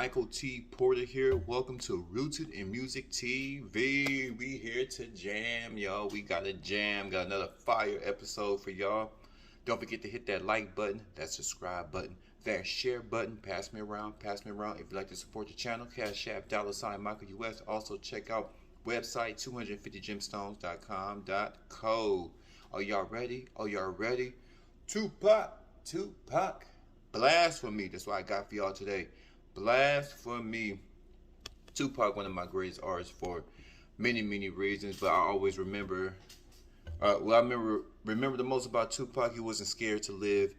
Michael T. Porter here. Welcome to Rooted in Music TV. We here to jam, y'all. We got a jam. Got another fire episode for y'all. Don't forget to hit that like button, that subscribe button, that share button. Pass me around. Pass me around. If you'd like to support the channel, Cash App, $ Michael US. Also check out website 250gemstones.com.co. Are y'all ready? Are y'all ready? Tupac. Blasphemy. That's what I got for y'all today. Blasphemy. Tupac, one of my greatest artists for many reasons, but I always remember. Remember the most about Tupac. He wasn't scared to live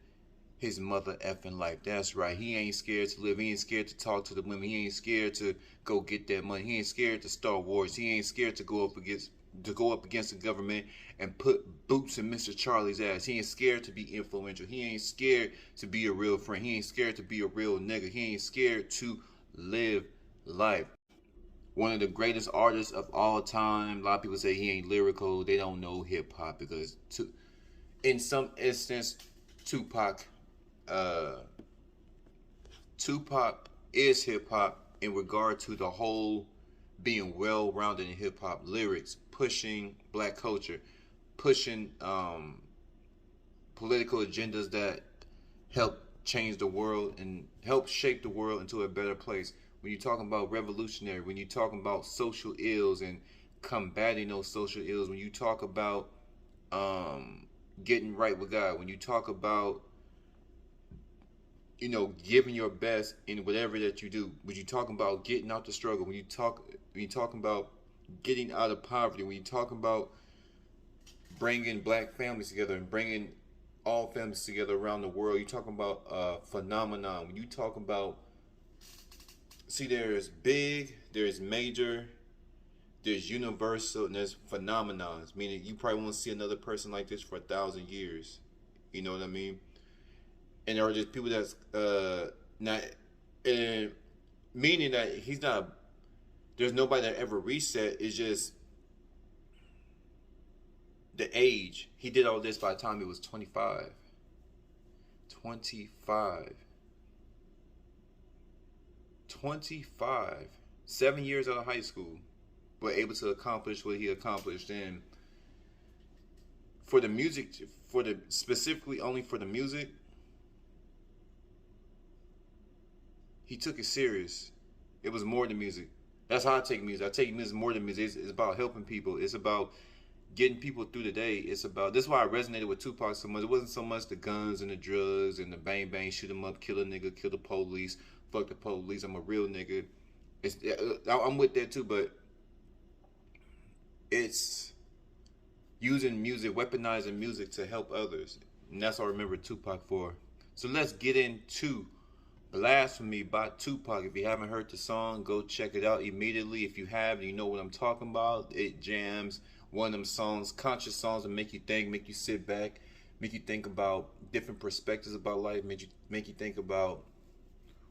his mother effing life. That's right. He ain't scared to live. He ain't scared to talk to the women. He ain't scared to go get that money. He ain't scared to start wars. He ain't scared to go up against the government and put boots in Mr. Charlie's ass. He ain't scared to be influential. He ain't scared to be a real friend. He ain't scared to be a real nigga. He ain't scared to live life. One of the greatest artists of all time. A lot of people say he ain't lyrical. They don't know hip hop because in some instance, Tupac is hip hop in regard to the whole being well-rounded in hip hop lyrics, pushing black culture, pushing political agendas that help change the world and help shape the world into a better place. When you're talking about revolutionary, when you're talking about social ills and combating those social ills, when you talk about getting right with God, when you talk about giving your best in whatever that you do, when you talking about getting out the struggle, when you talking about getting out of poverty, when you talking about bringing black families together and bringing all families together around the world, you talking about phenomenon. When you talk about, there's big, there's major, there's universal, and there's phenomenons. Meaning you probably won't see another person like this for 1,000 years. You know what I mean? And there are just people that's not, and meaning that he's not. There's nobody that ever reset. It's just the age. He did all this by the time he was 25. 25. 7 years out of high school, were able to accomplish what he accomplished. And for the music, specifically only for the music, he took it serious. It was more than music. That's how I take music. I take music more than music. It's about helping people. It's about getting people through the day. It's about, that's why I resonated with Tupac so much. It wasn't so much the guns and the drugs and the bang bang, shoot him up, kill a nigga, kill the police, fuck the police, I'm a real nigga. I'm with that too, but it's using music, weaponizing music to help others. And that's what I remember Tupac for. So let's get into Blasphemy by Tupac. If you haven't heard the song, go check it out immediately. If you have, you know what I'm talking about. It jams. One of them songs, conscious songs that make you think, make you sit back, make you think about different perspectives about life, make you think about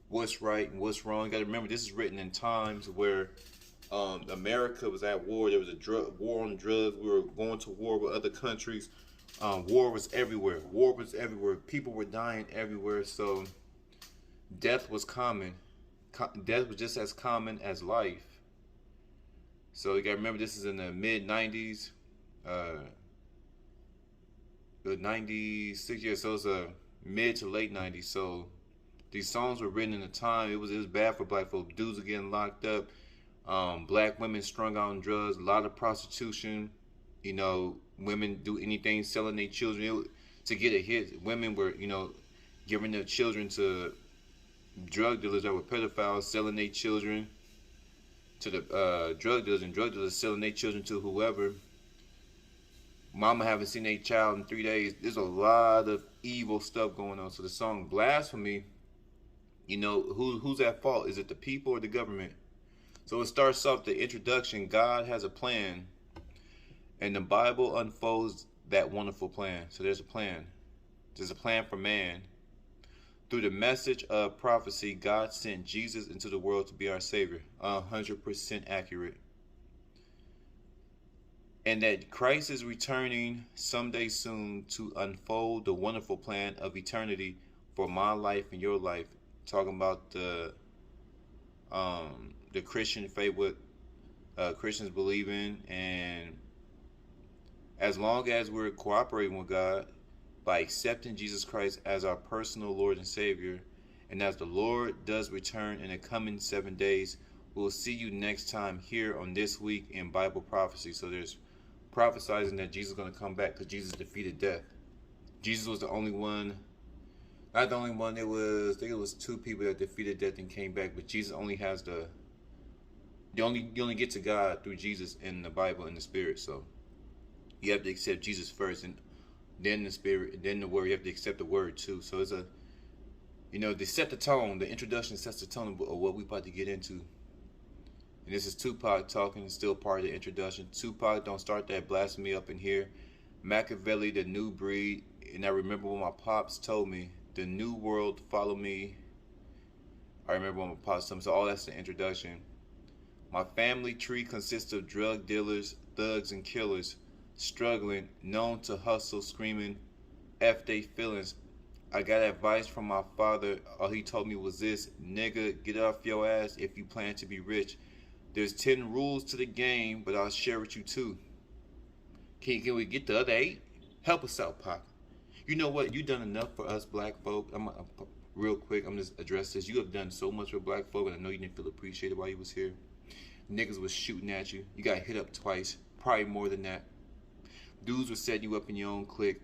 what's right and what's wrong. You gotta remember, this is written in times where America was at war. There was a war on drugs. We were going to war with other countries. War was everywhere. People were dying everywhere. So death was common. Death was just as common as life. So you gotta remember, this is in the mid 90s, the 96 years. So it's a mid to late 90s. So these songs were written in a time it was bad for black folks. Dudes were getting locked up. Black women strung out on drugs. A lot of prostitution. Women do anything, selling their children to get a hit. Women were, giving their children to drug dealers that were pedophiles, selling their children to the drug dealers, and drug dealers selling their children to whoever. Mama haven't seen their child in 3 days. There's a lot of evil stuff going on. So the song Blasphemy, who's at fault? Is it the people or the government? So it starts off the introduction. God has a plan, and the Bible unfolds that wonderful plan. So there's a plan. There's a plan for man. Through the message of prophecy, God sent Jesus into the world to be our Savior. 100% accurate. And that Christ is returning someday soon to unfold the wonderful plan of eternity for my life and your life. Talking about the the Christian faith, what Christians believe in, and as long as we're cooperating with God by accepting Jesus Christ as our personal Lord and Savior, and as the Lord does return in the coming 7 days, we'll see you next time here on This Week in Bible Prophecy. So there's prophesizing that Jesus is going to come back because Jesus defeated death. Jesus was the only one, not the only one. I think it was 2 people that defeated death and came back, but Jesus only has you only get to God through Jesus in the Bible and the Spirit. So you have to accept Jesus first, and then the Spirit, and then the Word. You have to accept the Word too. So it's they set the tone. The introduction sets the tone of what we're about to get into. And this is Tupac talking, still part of the introduction. Tupac, don't start that blasphemy up in here. Machiavelli, the new breed. And I remember when my pops told me, the new world, follow me. I remember when my pops told me, so all that's the introduction. My family tree consists of drug dealers, thugs, and killers, struggling, known to hustle, screaming, F they feelings. I got advice from my father. All he told me was this: nigga, get off your ass if you plan to be rich. There's 10 rules to the game, but I'll share with you 2. Can we get the other 8? Help us out, Pac. You know what? You done enough for us black folk. Real quick, I'm just address this. You have done so much for black folk, and I know you didn't feel appreciated while you was here. Niggas was shooting at you. You got hit up twice, probably more than that. Dudes were setting you up in your own clique.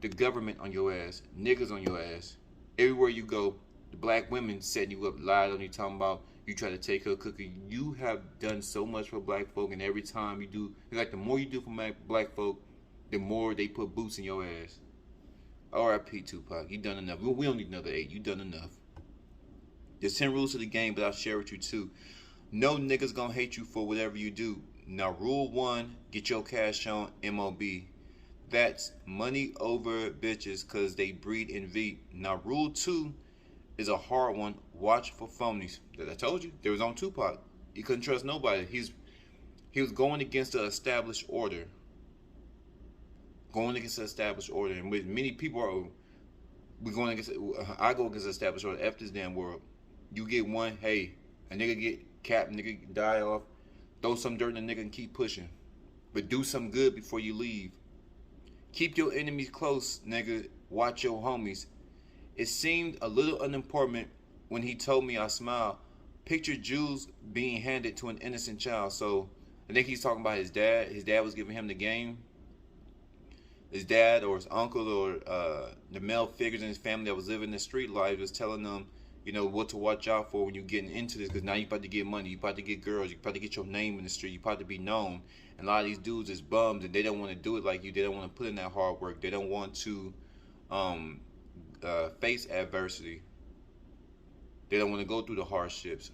The government on your ass, niggas on your ass. Everywhere you go, the black women setting you up, lied on you, talking about you try to take her cookie. You have done so much for black folk, and every time you do, it's like the more you do for black folk, the more they put boots in your ass. R.I.P. Tupac, you done enough. We don't need another 8. You done enough. There's 10 rules to the game, but I'll share with you 2. No niggas gonna hate you for whatever you do. Now, rule 1, get your cash on MOB. That's money over bitches because they breed envy. Now, rule 2 is a hard one. Watch for phonies. I told you, there was on Tupac. He couldn't trust nobody. He was going against the established order. Going against the established order. And with many people we going against, I go against the established order. F this damn world. You get one, hey, a nigga get capped, nigga die off. Throw some dirt in a nigga and keep pushing. But do some good before you leave. Keep your enemies close, nigga. Watch your homies. It seemed a little unimportant when he told me I smiled. Picture Jews being handed to an innocent child. So I think he's talking about his dad. His dad was giving him the game. His dad or his uncle or the male figures in his family that was living the street life was telling them, what to watch out for when you're getting into this, because now you're about to get money, you're about to get girls, you're about to get your name in the street, you're about to be known. And a lot of these dudes is bums, and they don't want to do it like you. They don't want to put in that hard work. They don't want to face adversity. They don't want to go through the hardships.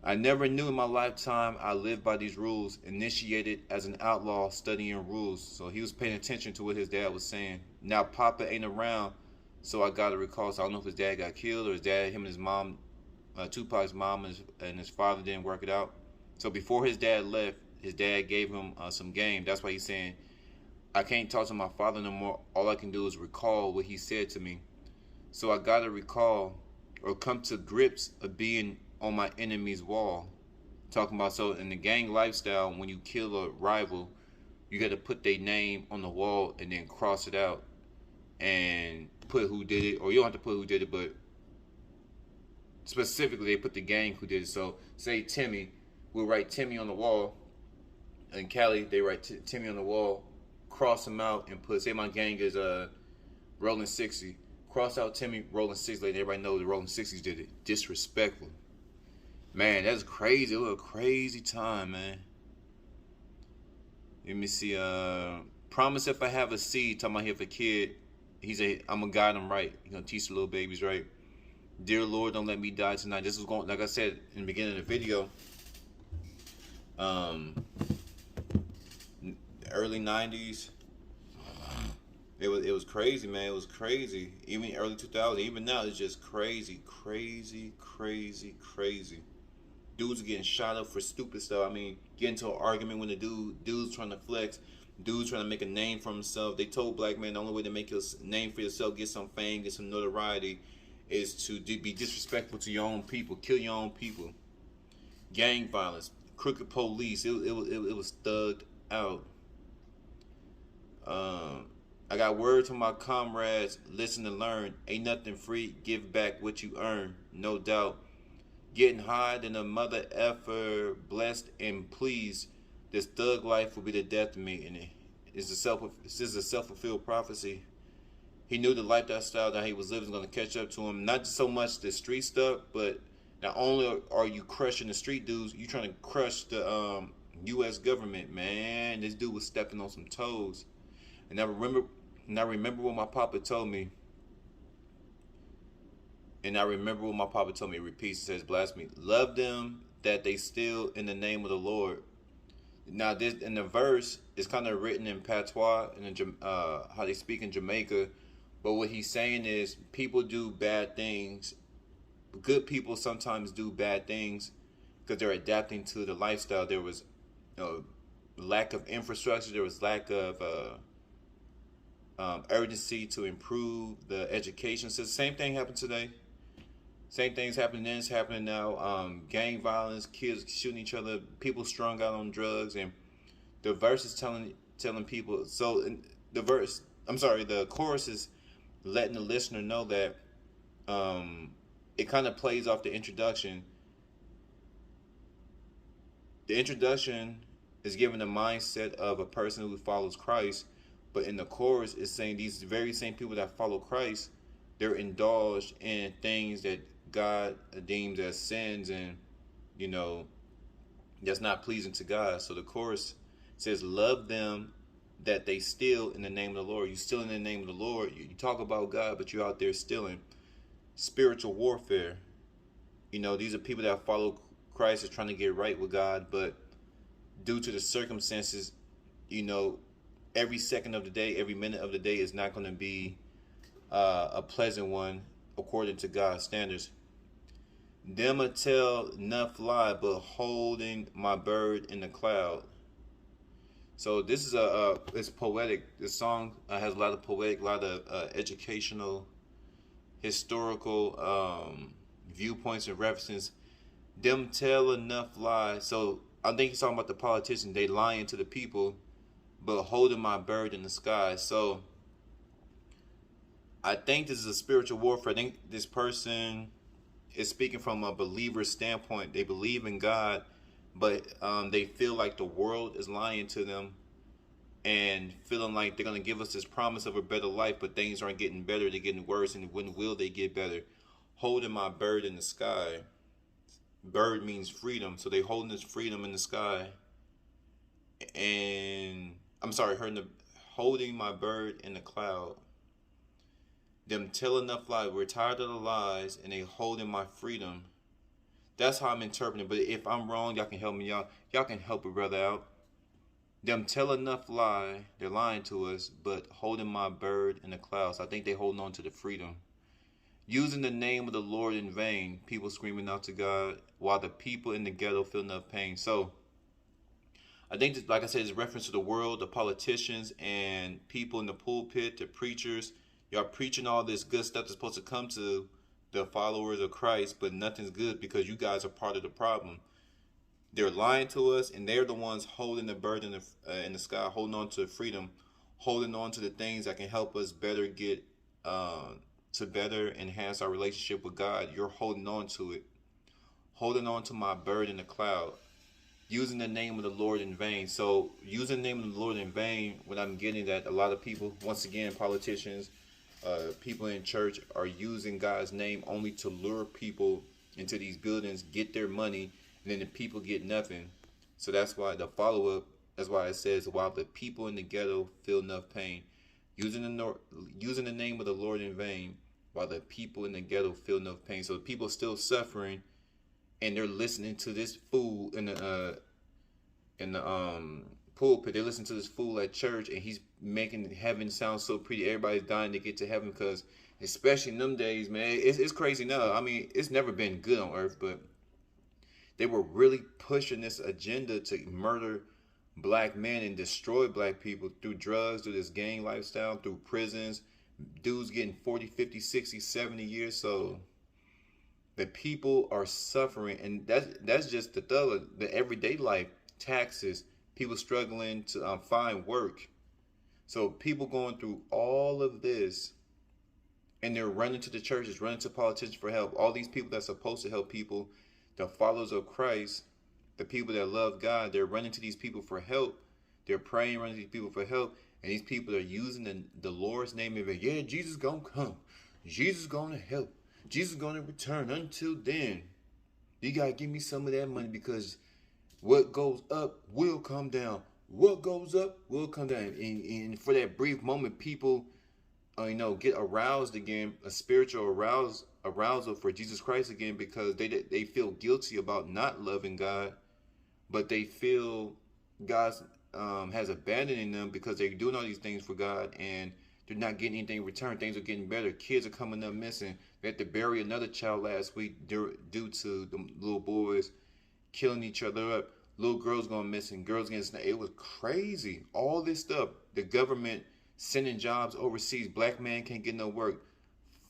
I never knew in my lifetime I lived by these rules. Initiated as an outlaw studying rules. So he was paying attention to what his dad was saying. Now Papa ain't around, so I got to recall. So I don't know if his dad got killed or him and his mom, Tupac's mom and his father didn't work it out. So before his dad left, his dad gave him some game. That's why he's saying, I can't talk to my father no more. All I can do is recall what he said to me. So I got to recall or come to grips of being on my enemy's wall. Talking about, so in the gang lifestyle, when you kill a rival, you got to put their name on the wall and then cross it out and put who did it. Or you don't have to put who did it, but specifically they put the gang who did it. So say Timmy, we'll write Timmy on the wall. In Cali, they write Timmy on the wall, cross him out, and put, say my gang is Rolling 60. Cross out Timmy, Rolling 60. Like everybody knows the Rolling 60s did it. Disrespectful. Man, that's crazy. It was a crazy time, man. Let me see. Promise if I have a seed, talking about here for a kid, I'm gonna guide him right. He's gonna teach the little babies right. Dear Lord, don't let me die tonight. This was going, like I said in the beginning of the video. Early 90s. It was crazy, man. It was crazy. Even early 2000s, even now, it's just crazy. Dudes are getting shot up for stupid stuff. I mean, get into an argument with a dude's trying to flex, dude's trying to make a name for himself. They told black men the only way to make a name for yourself, get some fame, get some notoriety, is to be disrespectful to your own people, kill your own people, gang violence, crooked police. It was thugged out. Um, I got word from my comrades. Listen and learn. Ain't nothing free. Give back what you earn. No doubt. Getting high than a mother effer. Blessed and pleased. This thug life will be the death of me. And this is a self-fulfilled prophecy. He knew the lifestyle that he was living was going to catch up to him. Not just so much the street stuff, but not only are you crushing the street dudes, you trying to crush the U.S. government, man. This dude was stepping on some toes. And I remember what my papa told me. And I remember what my papa told me. It repeats, it says, Blasphemy. Love them that they steal in the name of the Lord. Now, this in the verse is kind of written in patois, in how they speak in Jamaica. But what he's saying is people do bad things. Good people sometimes do bad things because they're adapting to the lifestyle. There was lack of infrastructure. There was lack of urgency to improve the education system. Same thing happened today. Same things happening then, it's happening now. Gang violence, kids shooting each other, people strung out on drugs, and the verse is telling people. So the chorus is letting the listener know that it kind of plays off the introduction. The introduction is giving the mindset of a person who follows Christ, but in the chorus is saying these very same people that follow Christ, they're indulged in things that God deems as sins, and that's not pleasing to God. So the chorus says, love them that they steal in the name of the Lord. You steal in the name of the Lord. You talk about God, but you're out there stealing. Spiritual warfare. These are people that follow Christ, are trying to get right with God, but due to the circumstances, every second of the day, every minute of the day is not going to be a pleasant one according to God's standards. Them a tell enough lie, but holding my bird in the cloud. So this is it's poetic. This song has a lot of poetic, a lot of educational, historical viewpoints and references. Them tell enough lie. So I think he's talking about the politicians. They lying to the people, but holding my bird in the sky. So I think this is a spiritual warfare. I think this person is speaking from a believer's standpoint. They believe in God, but they feel like the world is lying to them and feeling like they're going to give us this promise of a better life, but things aren't getting better. They're getting worse, and when will they get better? Holding my bird in the sky. Bird means freedom, so they holding this freedom in the sky. And holding my bird in the cloud. Them tell enough lies. We're tired of the lies, and they holding my freedom. That's how I'm interpreting. But if I'm wrong, y'all can help me out. Y'all can help a brother out. Them tell enough lie. They're lying to us, but holding my bird in the clouds. I think they holding on to the freedom. Using the name of the Lord in vain. People screaming out to God while the people in the ghetto feel enough pain. So I think this, like I said, is reference to the world, the politicians, and people in the pulpit, the preachers. Y'all preaching all this good stuff that's supposed to come to the followers of Christ, but nothing's good because you guys are part of the problem. They're lying to us, and they're the ones holding the bird in the sky, holding on to freedom, holding on to the things that can help us better get to better enhance our relationship with God. You're holding on to it, holding on to my bird in the cloud, using the name of the Lord in vain. So using the name of the Lord in vain, what I'm getting that a lot of people, once again, politicians, people in church are using God's name only to lure people into these buildings, get their money, and then the people get nothing. So that's why the follow-up, that's why it says, while the people in the ghetto feel enough pain. Using the name of the Lord in vain, while the people in the ghetto feel enough pain. So the people are still suffering, and they're listening to this fool in the pulpit. They listen to this fool at church, and he's making heaven sound so pretty. Everybody's dying to get to heaven because, especially in them days, man, it's crazy now. I mean, it's never been good on earth, but they were really pushing this agenda to murder black men and destroy black people through drugs, through this gang lifestyle, through prisons, Dudes getting 40, 50, 60, 70 years. So the people are suffering, and that's just the everyday life. Taxes, people struggling to find work. So people going through all of this, and they're running to the churches, running to politicians for help. All these people that's supposed to help people, the followers of Christ, the people that love God, they're running to these people for help. They're praying, running to these people for help, and these people are using the Lord's name of it. Yeah, Jesus gonna come. Jesus gonna help. Jesus gonna return. Until then, you gotta give me some of that money, because what goes up will come down. What goes up will come down. And for that brief moment, people, get aroused again, a spiritual arousal for Jesus Christ again, because they feel guilty about not loving God, but they feel God has abandoned them because they're doing all these things for God, and they're not getting anything in return. Things are getting better. Kids are coming up missing. They had to bury another child last week due to the little boys killing each other up. Little girls going missing. Girls getting snatched. It was crazy. All this stuff. The government sending jobs overseas. Black man can't get no work.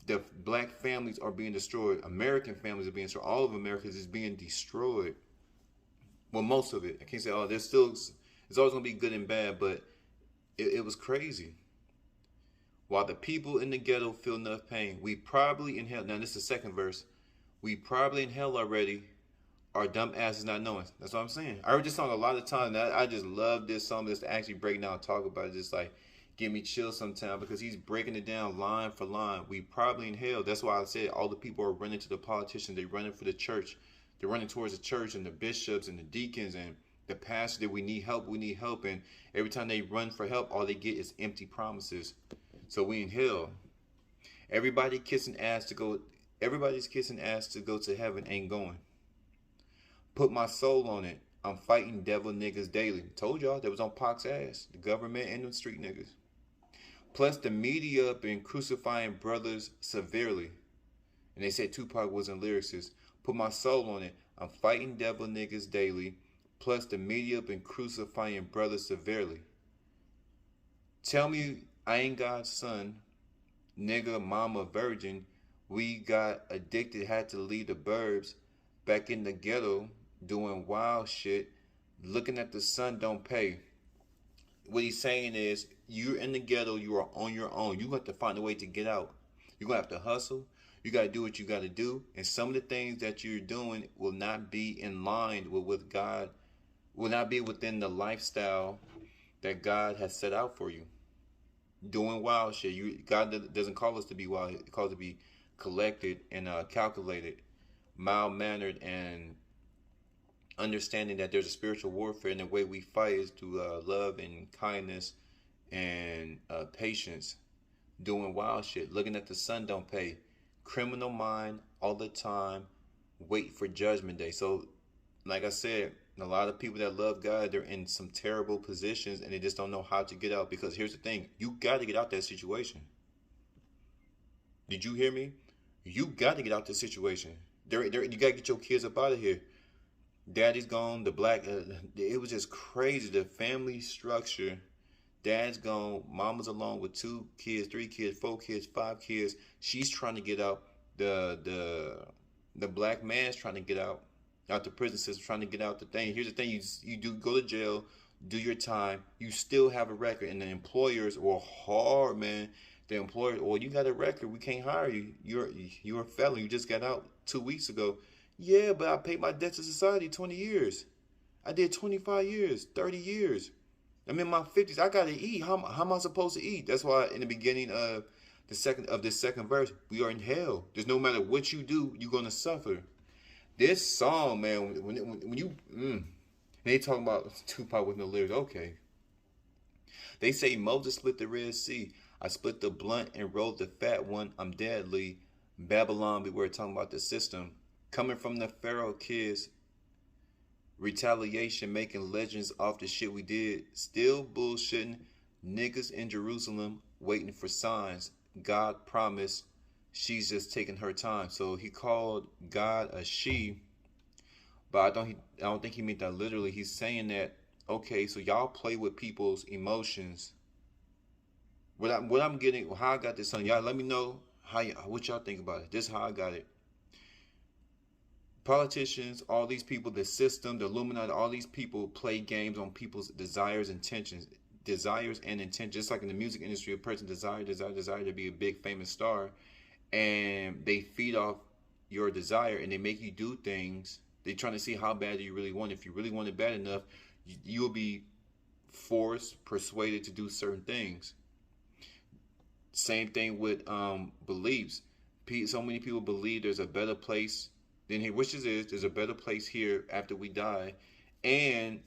The black families are being destroyed. American families are being destroyed. All of America is being destroyed. Well, most of it. I can't say all. It's always going to be good and bad, but it was crazy. While the people in the ghetto feel enough pain, we probably in hell. Now, this is the second verse. We probably in hell already. Our dumb asses not knowing. That's what I'm saying. I heard this song a lot of times. I just love this song. Just to actually break down and talk about it. Just like give me chills sometimes, because he's breaking it down line for line. We probably in hell. That's why I said all the people are running to the politicians. They're running for the church. They're running towards the church and the bishops and the deacons and the pastor that we need help. And every time they run for help, all they get is empty promises. So we in hell. Everybody's kissing ass to go to heaven ain't going. Put my soul on it. I'm fighting devil niggas daily. Told y'all that was on Pac's ass. The government and the street niggas. Plus the media been crucifying brothers severely. And they said Tupac wasn't lyricist. Put my soul on it. I'm fighting devil niggas daily. Plus the media been crucifying brothers severely. Tell me I ain't God's son. Nigga, mama, virgin. We got addicted, had to leave the burbs. Back in the ghetto, doing wild shit. Looking at the sun don't pay. What he's saying is, you're in the ghetto, you are on your own. You have to find a way to get out. You're going to have to hustle. You got to do what you got to do. And some of the things that you're doing will not be in line with God, will not be within the lifestyle that God has set out for you. Doing wild shit. God doesn't call us to be wild. He calls us to be collected and calculated, mild-mannered, and understanding that there's a spiritual warfare, and the way we fight is through love and kindness and patience. Doing wild shit. Looking at the sun don't pay. Criminal mind all the time. Wait for judgment day. So, like I said, a lot of people that love God, they're in some terrible positions, and they just don't know how to get out. Because here's the thing. You got to get out that situation. Did you hear me? You got to get out this situation. You got to get your kids up out of here. Daddy's gone. The black, it was just crazy. The family structure. Dad's gone. Mama's alone with 2 kids, 3 kids, 4 kids, 5 kids. She's trying to get out. The black man's trying to get out the prison system, trying to get out the thing. Here's the thing. You do go to jail, do your time. You still have a record. And the employers were hard, man. The employer, well, you got a record. We can't hire you. You're a felon. You just got out 2 weeks ago. Yeah, but I paid my debt to society 20 years. I did 25 years, 30 years. I'm in my 50s. I got to eat. How am I supposed to eat? That's why in the beginning of this second verse, we are in hell. There's no matter what you do, you're going to suffer. This song, man, when you, they talking about Tupac with no lyrics. Okay. They say Moses split the Red Sea. I split the blunt and rolled the fat one. I'm deadly. Babylon, we were talking about the system. Coming from the Pharaoh kids. Retaliation, making legends off the shit we did. Still bullshitting. Niggas in Jerusalem waiting for signs. God promised. She's just taking her time. So he called God a she. But I don't think he meant that literally. He's saying that, okay, so y'all play with people's emotions. What I'm getting, how I got this on y'all. Let me know what y'all think about it. This is how I got it. Politicians, all these people, the system, the Illuminati, all these people play games on people's desires and intentions. Desires and intentions. Just like in the music industry, a person desire to be a big famous star, and they feed off your desire and they make you do things. They're trying to see how bad do you really want. If you really want it bad enough, you'll be forced, persuaded to do certain things. Same thing with beliefs. So many people believe there's a better place than here, which is there's a better place here after we die, and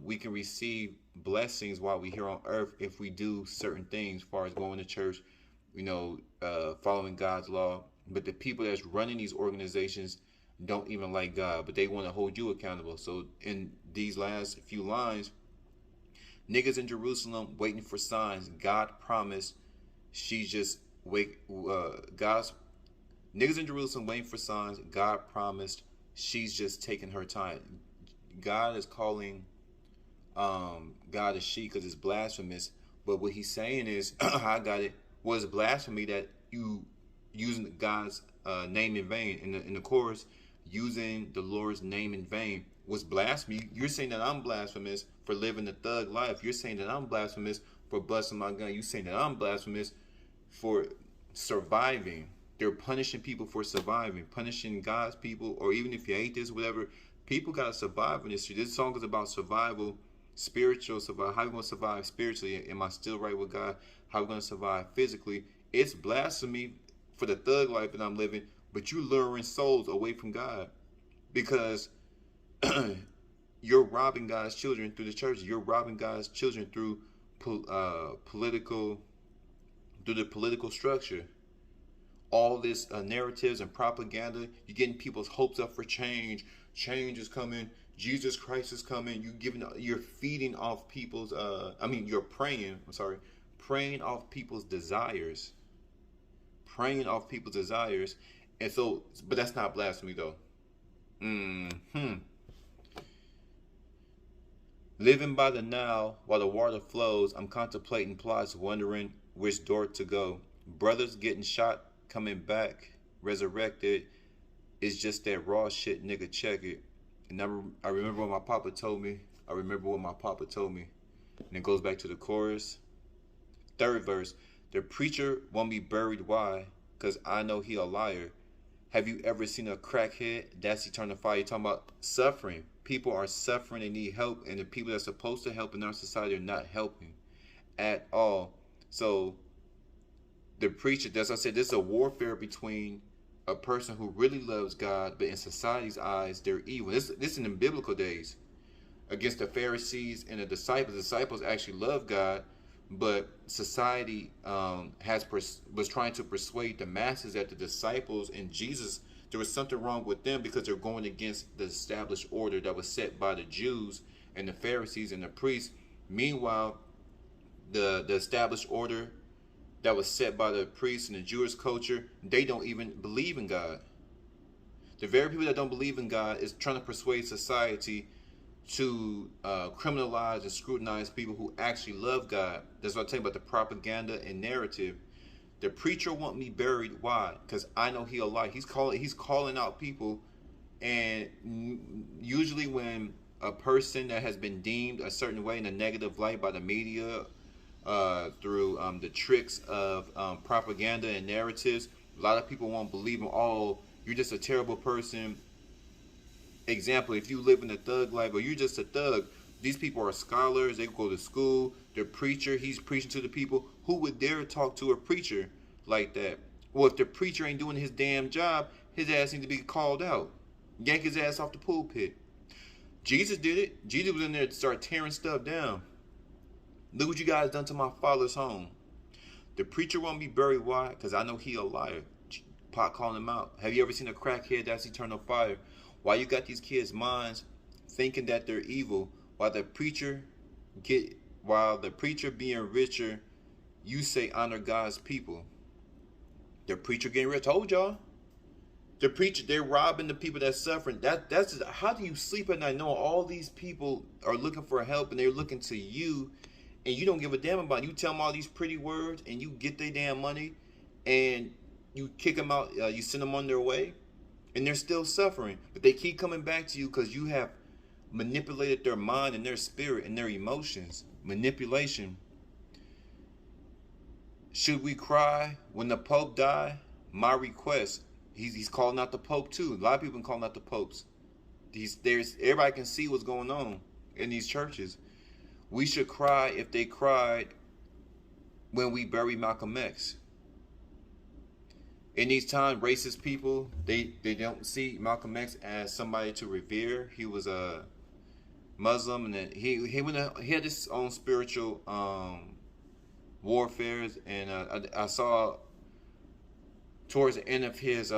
we can receive blessings while we're here on earth if we do certain things, as far as going to church, following God's law. But the people that's running these organizations don't even like God, but they want to hold you accountable. So in these last few lines, niggas in Jerusalem waiting for signs. God promised. She's just God's niggas in Jerusalem waiting for signs. God promised. She's just taking her time. God is calling God a she because it's blasphemous. But what he's saying is, I got it, was blasphemy that you using God's name in vain. In the chorus, using the Lord's name in vain was blasphemy. You're saying that I'm blasphemous for living the thug life. You're saying that I'm blasphemous for busting my gun. You're saying that I'm blasphemous for surviving. They're punishing people for surviving, punishing God's people, or even if you hate this, whatever. People gotta survive in this shit. This song is about survival, spiritual survival. How you gonna survive spiritually? Am I still right with God? How we gonna survive physically? It's blasphemy for the thug life that I'm living, but you luring souls away from God because you're robbing God's children through the church. You're robbing God's children through the political structure. All this narratives and propaganda. You're getting people's hopes up for change. Change is coming. Jesus Christ is coming. You're feeding off people's. You're praying. Praying off people's desires. Praying off people's desires, and so, but that's not blasphemy though. Living by the now while the water flows, I'm contemplating plots, wondering which door to go. Brothers getting shot, coming back, resurrected. It's just that raw shit, nigga, check it. And I remember what my papa told me. And it goes back to the chorus. Third verse. The preacher won't be buried. Why? Because I know he a liar. Have you ever seen a crackhead? That's eternal fire. You're talking about suffering. People are suffering. They need help. And the people that are supposed to help in our society are not helping at all. So the preacher, as I said, this is a warfare between a person who really loves God, but in society's eyes, they're evil. This is in the biblical days. Against the Pharisees and the disciples. The disciples actually love God, but society was trying to persuade the masses that the disciples and Jesus, there was something wrong with them because they're going against the established order that was set by the Jews and the Pharisees and the priests. Meanwhile, the established order that was set by the priests and the Jewish culture, they don't even believe in God. The very people that don't believe in God is trying to persuade society to criminalize and scrutinize people who actually love God. That's what I'm talking about, the propaganda and narrative. The preacher want me buried. Why? Because I know he a lie. He's calling out people, and usually when a person that has been deemed a certain way in a negative light by the media, through the tricks of propaganda and narratives, a lot of people won't believe him. Oh, you're just a terrible person. Example, if you live in a thug life or you're just a thug, these people are scholars, they go to school, they're preacher, he's preaching to the people. Who would dare talk to a preacher like that? Well, if the preacher ain't doing his damn job, his ass needs to be called out. Yank his ass off the pulpit. Jesus did it. Jesus was in there to start tearing stuff down. Look what you guys done to my father's home. The preacher won't be buried. Why? Because I know he a liar. Pac calling him out. Have you ever seen a crackhead? That's eternal fire. Why you got these kids' minds thinking that they're evil, while the preacher being richer, you say honor God's people. The preacher getting rich. Told y'all. The preacher, they're robbing the people that's suffering. That's just, how do you sleep at night knowing all these people are looking for help and they're looking to you and you don't give a damn about it. You tell them all these pretty words, and you get their damn money, and you kick them out. You send them on their way, and they're still suffering. But they keep coming back to you because you have manipulated their mind and their spirit and their emotions. Manipulation. Should we cry when the Pope died? My request. He's calling out the Pope too. A lot of people are calling out the popes. Everybody can see what's going on in these churches. We should cry if they cried when we bury Malcolm X. In these times, racist people, they don't see Malcolm X as somebody to revere. He was a Muslim, and then he had his own spiritual warfares, and I saw towards the end of his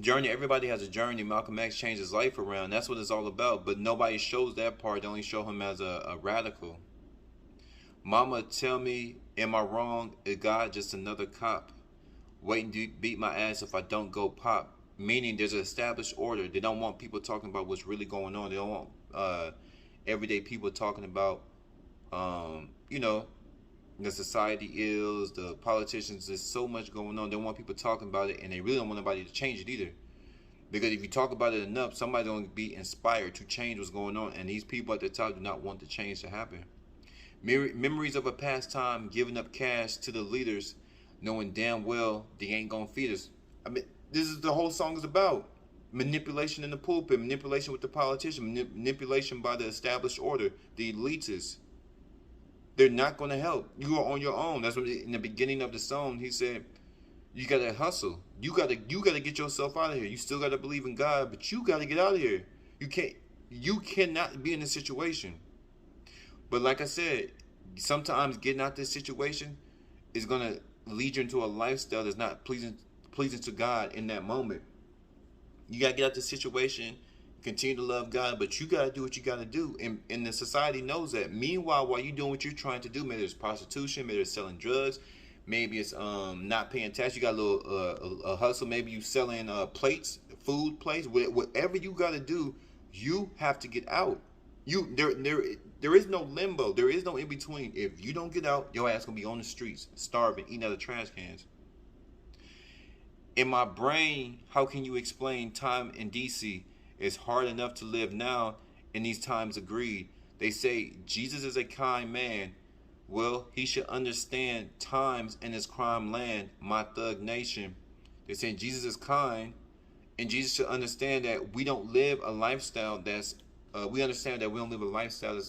journey, everybody has a journey. Malcolm X changed his life around. That's what it's all about. But nobody shows that part. They only show him as a radical. Mama, tell me, am I wrong? Is God just another cop waiting to beat my ass if I don't go pop? Meaning there's an established order. They don't want people talking about what's really going on. They don't want everyday people talking about, you know, the society ills, the politicians. There's so much going on. They want people talking about it, and they really don't want nobody to change it either. Because if you talk about it enough, somebody's going to be inspired to change what's going on. And these people at the top do not want the change to happen. Memories of a past time, giving up cash to the leaders, knowing damn well they ain't going to feed us. I mean, this is the whole song is about. Manipulation in the pulpit, manipulation with the politician, manipulation by the established order, the elitists. They're not going to help. You are on your own. That's what in the beginning of the song he said, you got to hustle. You got to get yourself out of here. You still got to believe in God, but you got to get out of here. You cannot be in this situation. But like I said, sometimes getting out this situation is going to lead you into a lifestyle that's not pleasing to God in that moment. You got to get out this situation, continue to love God, but you got to do what you got to do. And the society knows that. Meanwhile, while you're doing what you're trying to do, maybe it's prostitution, maybe it's selling drugs, maybe it's not paying tax. You got a little a hustle. Maybe you selling plates, food plates. Whatever you got to do, you have to get out. There is no limbo. There is no in between. If you don't get out, your ass gonna be on the streets, starving, eating out of trash cans. In my brain, how can you explain time in DC? It's hard enough to live now in these times of greed. They say Jesus is a kind man. Well, he should understand times in his crime land, my thug nation. They're saying Jesus is kind, and Jesus should understand that we don't live a lifestyle that's, we understand that we don't live a lifestyle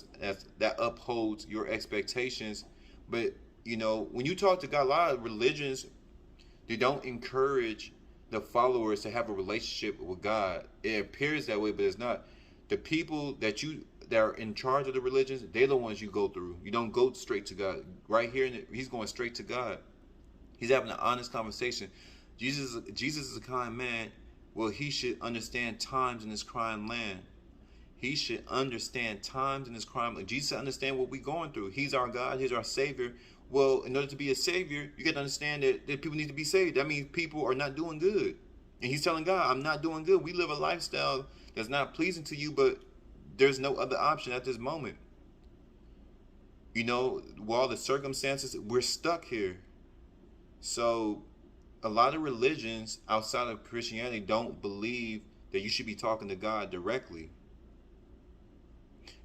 that upholds your expectations. But, you know, when you talk to God, a lot of religions, they don't encourage the followers to have a relationship with God. It appears that way, but it's not. The people that are in charge of the religions, they're the ones you go through. You don't go straight to God. Right here, he's going straight to God. He's having an honest conversation. Jesus is a kind man. Well, he should understand times in this crime land. He should understand times in this crime land. Jesus should understand what we're going through. He's our God. He's our Savior. Well, in order to be a Savior, you got to understand that people need to be saved. That means people are not doing good. And he's telling God, I'm not doing good. We live a lifestyle that's not pleasing to you, but there's no other option at this moment. You know, while the circumstances, we're stuck here. So a lot of religions outside of Christianity don't believe that you should be talking to God directly.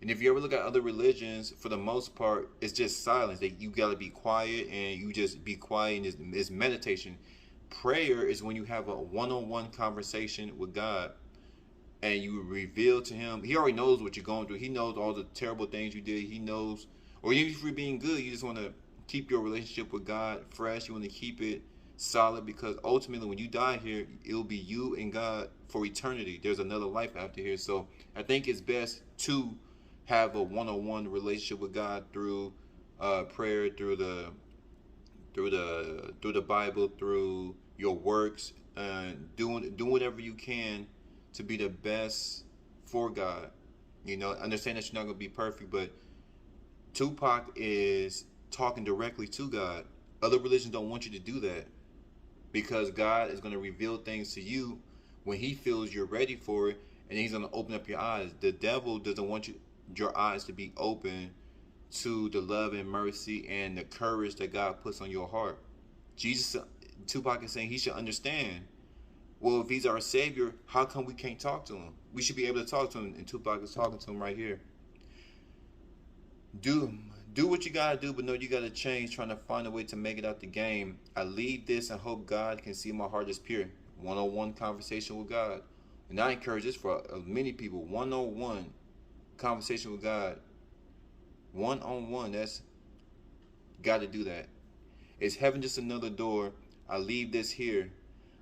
And if you ever look at other religions, for the most part, it's just silence. You got to be quiet, and you just be quiet, and it's meditation. Prayer is when you have a one-on-one conversation with God, and you reveal to him. He already knows what you're going through. He knows all the terrible things you did. He knows, or even if you're being good, you just want to keep your relationship with God fresh. You want to keep it solid, because ultimately when you die here, it'll be you and God for eternity. There's another life after here. So I think it's best to have a one-on-one relationship with God through prayer, through the Bible, through your works, doing whatever you can to be the best for God. You know, understand that you're not going to be perfect, but Tupac is talking directly to God. Other religions don't want you to do that, because God is going to reveal things to you when he feels you're ready for it, and he's going to open up your eyes. The devil doesn't want your eyes to be open to the love and mercy and the courage that God puts on your heart. Jesus, Tupac is saying he should understand. Well, if he's our Savior, how come we can't talk to him? We should be able to talk to him, and Tupac is talking to him right here. Do what you gotta do, but know you gotta change, trying to find a way to make it out the game. I leave this and hope God can see my heart is pure. One-on-one conversation with God. And I encourage this for many people. One-on-one conversation with God. One-on-one. That's got to do that. Is heaven just another door? I leave this here.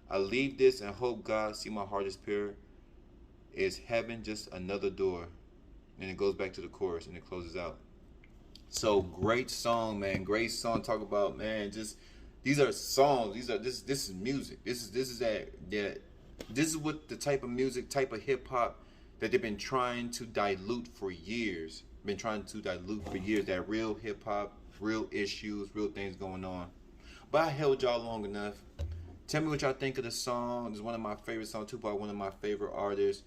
I leave this and hope God see my heart is pure. Is heaven just another door? And it goes back to the chorus and it closes out. So great song, man. Great song. Talk about, man, just these are songs. This is music. This is what the type of music, type of hip hop that they've been trying to dilute for years. That real hip hop, real issues, real things going on. But I held y'all long enough. Tell me what y'all think of the song. It's one of my favorite songs. Tupac, one of my favorite artists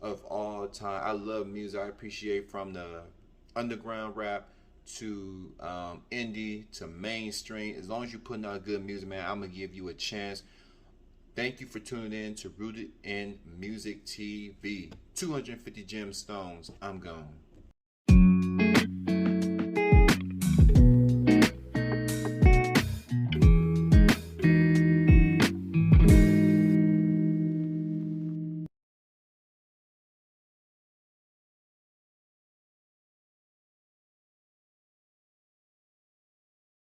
of all time. I love music. I appreciate from the underground rap to indie to mainstream. As long as you're putting out good music, man, I'm gonna give you a chance. Thank you for tuning in to Rooted in Music TV. 250 gemstones. I'm gone.